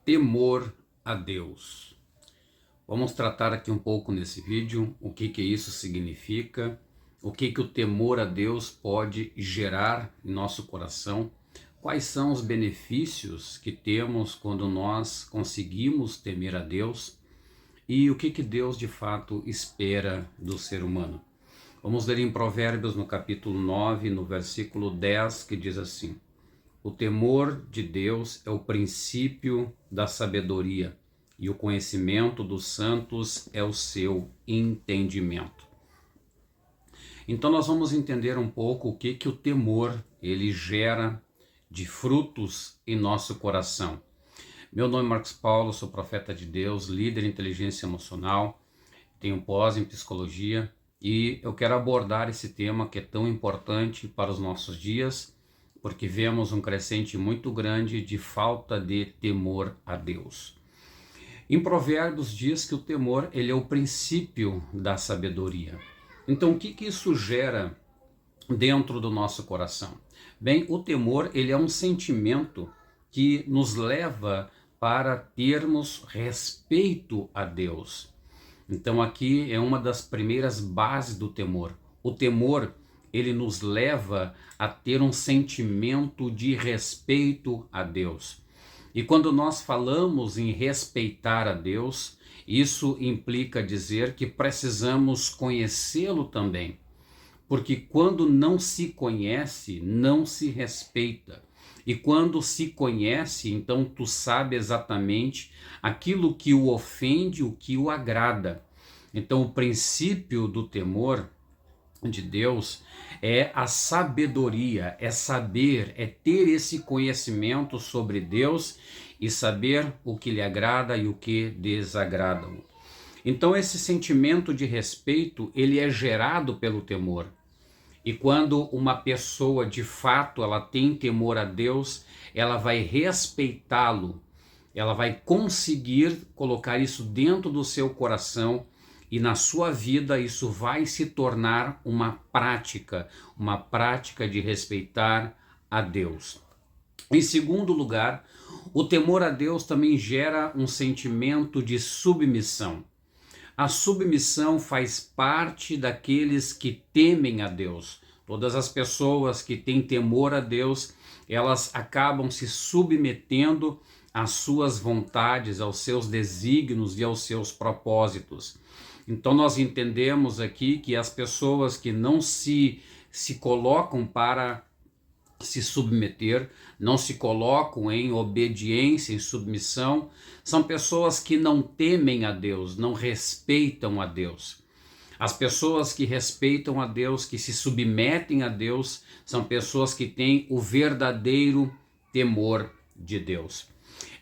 temor a Deus. Vamos tratar aqui um pouco nesse vídeo o que isso significa, o que o temor a Deus pode gerar em nosso coração, quais são os benefícios que temos quando nós conseguimos temer a Deus e o que Deus de fato espera do ser humano. Vamos ler em Provérbios no capítulo 9, no versículo 10, que diz assim: o temor de Deus é o princípio da sabedoria, e o conhecimento dos santos é o seu entendimento. Então nós vamos entender um pouco o que o temor ele gera de frutos em nosso coração. Meu nome é Marcos Paulo, sou profeta de Deus, líder em inteligência emocional, tenho pós em psicologia e eu quero abordar esse tema que é tão importante para os nossos dias, porque vemos um crescente muito grande de falta de temor a Deus. Em Provérbios diz que o temor ele é o princípio da sabedoria. Então o que isso gera dentro do nosso coração? Bem, o temor ele é um sentimento que nos leva para termos respeito a Deus. Então aqui é uma das primeiras bases do temor. O temor ele nos leva a ter um sentimento de respeito a Deus. E quando nós falamos em respeitar a Deus, isso implica dizer que precisamos conhecê-lo também. Porque quando não se conhece, não se respeita. E quando se conhece, então tu sabe exatamente aquilo que o ofende, o que o agrada. Então o princípio do temor de Deus é a sabedoria, é saber, é ter esse conhecimento sobre Deus e saber o que lhe agrada e o que desagrada. Então esse sentimento de respeito, ele é gerado pelo temor. E quando uma pessoa de fato ela tem temor a Deus, ela vai respeitá-lo, ela vai conseguir colocar isso dentro do seu coração e na sua vida isso vai se tornar uma prática de respeitar a Deus. Em segundo lugar, o temor a Deus também gera um sentimento de submissão. A submissão faz parte daqueles que temem a Deus. Todas as pessoas que têm temor a Deus, elas acabam se submetendo às suas vontades, aos seus desígnios e aos seus propósitos. Então nós entendemos aqui que as pessoas que não se colocam para se submeter, não se colocam em obediência, em submissão, são pessoas que não temem a Deus, não respeitam a Deus. As pessoas que respeitam a Deus, que se submetem a Deus, são pessoas que têm o verdadeiro temor de Deus.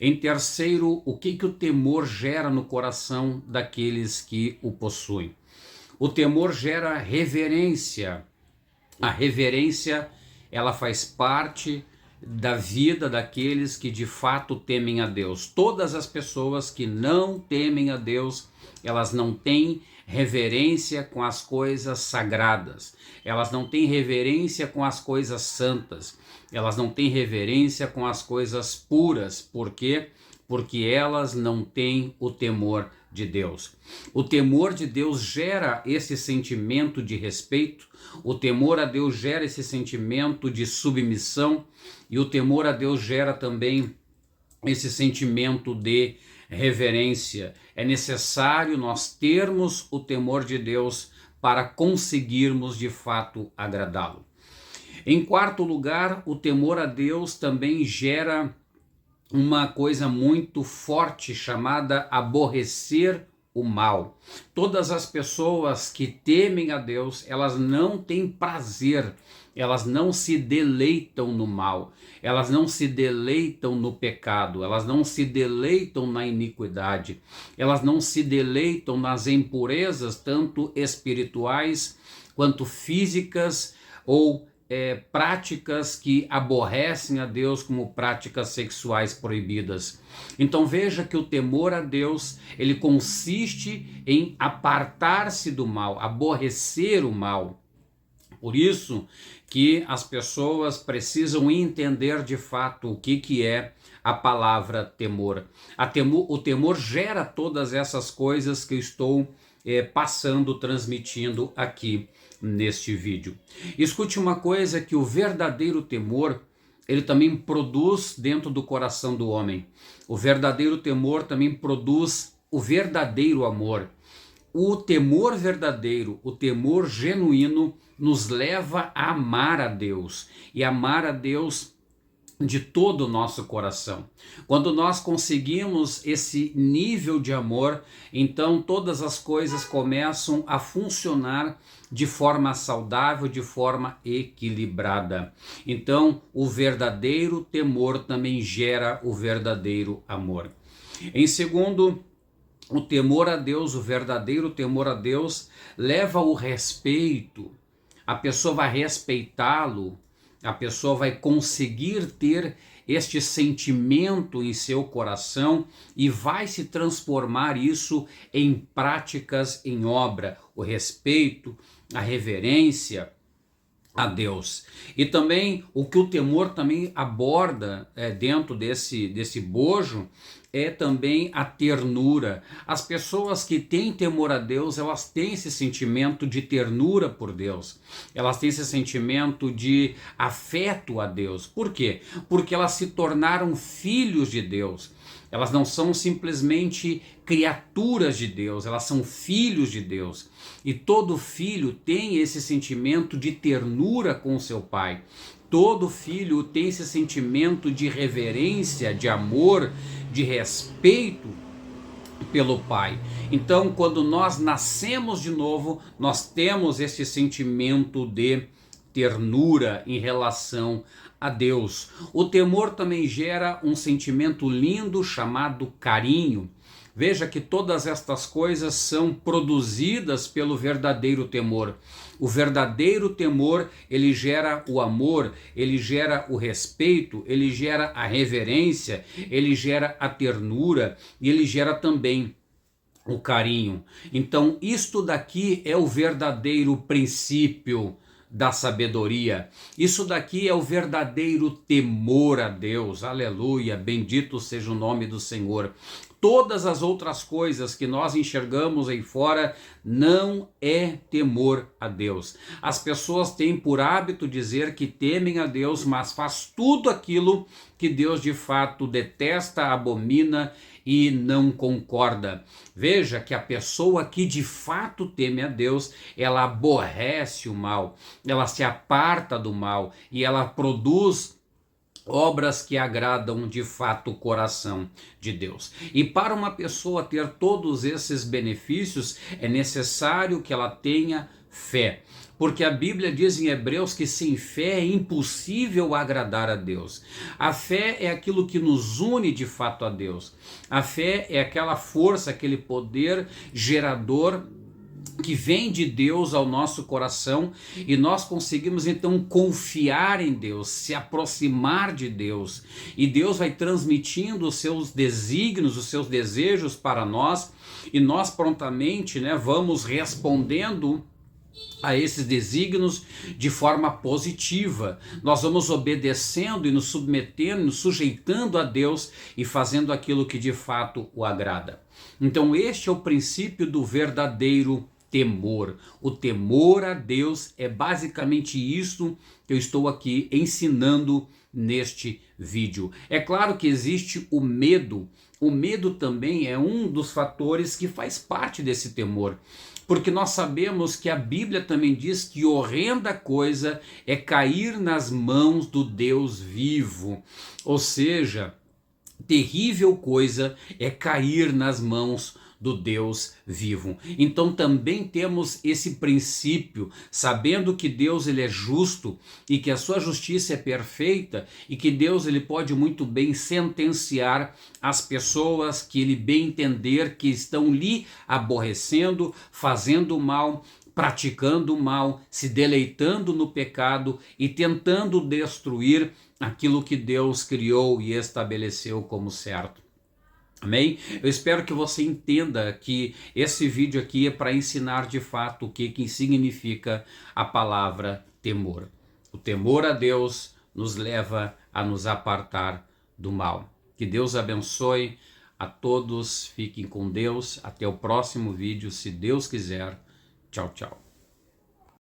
Em terceiro, o que o temor gera no coração daqueles que o possuem? O temor gera reverência. A reverência, ela faz parte da vida daqueles que de fato temem a Deus. Todas as pessoas que não temem a Deus, elas não têm reverência com as coisas sagradas, elas não têm reverência com as coisas santas, elas não têm reverência com as coisas puras. Por quê? Porque elas não têm o temor de Deus. O temor de Deus gera esse sentimento de respeito, o temor a Deus gera esse sentimento de submissão e o temor a Deus gera também esse sentimento de reverência. É necessário nós termos o temor de Deus para conseguirmos de fato agradá-lo. Em quarto lugar, o temor a Deus também gera uma coisa muito forte chamada aborrecer o mal. Todas as pessoas que temem a Deus, elas não têm prazer, elas não se deleitam no mal, elas não se deleitam no pecado, elas não se deleitam na iniquidade, elas não se deleitam nas impurezas, tanto espirituais quanto físicas ou práticas que aborrecem a Deus, como práticas sexuais proibidas. Então veja que o temor a Deus, ele consiste em apartar-se do mal, aborrecer o mal. Por isso que as pessoas precisam entender de fato o que é a palavra temor. O temor gera todas essas coisas que eu estou passando, transmitindo aqui neste vídeo. Escute uma coisa, que o verdadeiro temor, ele também produz dentro do coração do homem. O verdadeiro temor também produz o verdadeiro amor. O temor verdadeiro, o temor genuíno, nos leva a amar a Deus, e amar a Deus de todo o nosso coração. Quando nós conseguimos esse nível de amor, então todas as coisas começam a funcionar de forma saudável, de forma equilibrada. Então, o verdadeiro temor também gera o verdadeiro amor. Em segundo, o temor a Deus, o verdadeiro temor a Deus, leva ao respeito. A pessoa vai respeitá-lo, a pessoa vai conseguir ter este sentimento em seu coração e vai se transformar isso em práticas, em obra. O respeito, a reverência a Deus. E também o que o temor também aborda dentro desse bojo é também a ternura. As pessoas que têm temor a Deus, elas têm esse sentimento de ternura por Deus. Elas têm esse sentimento de afeto a Deus. Por quê? Porque elas se tornaram filhos de Deus. Elas não são simplesmente criaturas de Deus, elas são filhos de Deus. E todo filho tem esse sentimento de ternura com seu pai. Todo filho tem esse sentimento de reverência, de amor, de respeito pelo pai. Então, quando nós nascemos de novo, nós temos esse sentimento de ternura em relação a Deus. O temor também gera um sentimento lindo chamado carinho. Veja que todas estas coisas são produzidas pelo verdadeiro temor. O verdadeiro temor, ele gera o amor, ele gera o respeito, ele gera a reverência, ele gera a ternura e ele gera também o carinho. Então, isto daqui é o verdadeiro princípio da sabedoria. Isso daqui é o verdadeiro temor a Deus. Aleluia, bendito seja o nome do Senhor. Todas as outras coisas que nós enxergamos aí fora não é temor a Deus. As pessoas têm por hábito dizer que temem a Deus, mas faz tudo aquilo que Deus de fato detesta, abomina e não concorda. Veja que a pessoa que de fato teme a Deus, ela aborrece o mal, ela se aparta do mal e ela produz obras que agradam de fato o coração de Deus. E para uma pessoa ter todos esses benefícios, é necessário que ela tenha fé. Porque a Bíblia diz em Hebreus que sem fé é impossível agradar a Deus. A fé é aquilo que nos une de fato a Deus. A fé é aquela força, aquele poder gerador que vem de Deus ao nosso coração, e nós conseguimos então confiar em Deus, se aproximar de Deus, e Deus vai transmitindo os seus desígnios, os seus desejos para nós, e nós prontamente vamos respondendo a esses desígnios de forma positiva. Nós vamos obedecendo e nos submetendo, nos sujeitando a Deus e fazendo aquilo que de fato o agrada. Então este é o princípio do verdadeiro temor. O temor a Deus é basicamente isso que eu estou aqui ensinando neste vídeo. É claro que existe o medo. O medo também é um dos fatores que faz parte desse temor. Porque nós sabemos que a Bíblia também diz que horrenda coisa é cair nas mãos do Deus vivo. Ou seja, terrível coisa é cair nas mãos do Deus vivo. Então também temos esse princípio, sabendo que Deus ele é justo e que a sua justiça é perfeita e que Deus ele pode muito bem sentenciar as pessoas que ele bem entender que estão lhe aborrecendo, fazendo mal, praticando o mal, se deleitando no pecado e tentando destruir aquilo que Deus criou e estabeleceu como certo. Amém? Eu espero que você entenda que esse vídeo aqui é para ensinar de fato o que significa a palavra temor. O temor a Deus nos leva a nos apartar do mal. Que Deus abençoe a todos, fiquem com Deus, até o próximo vídeo, se Deus quiser. Tchau, tchau.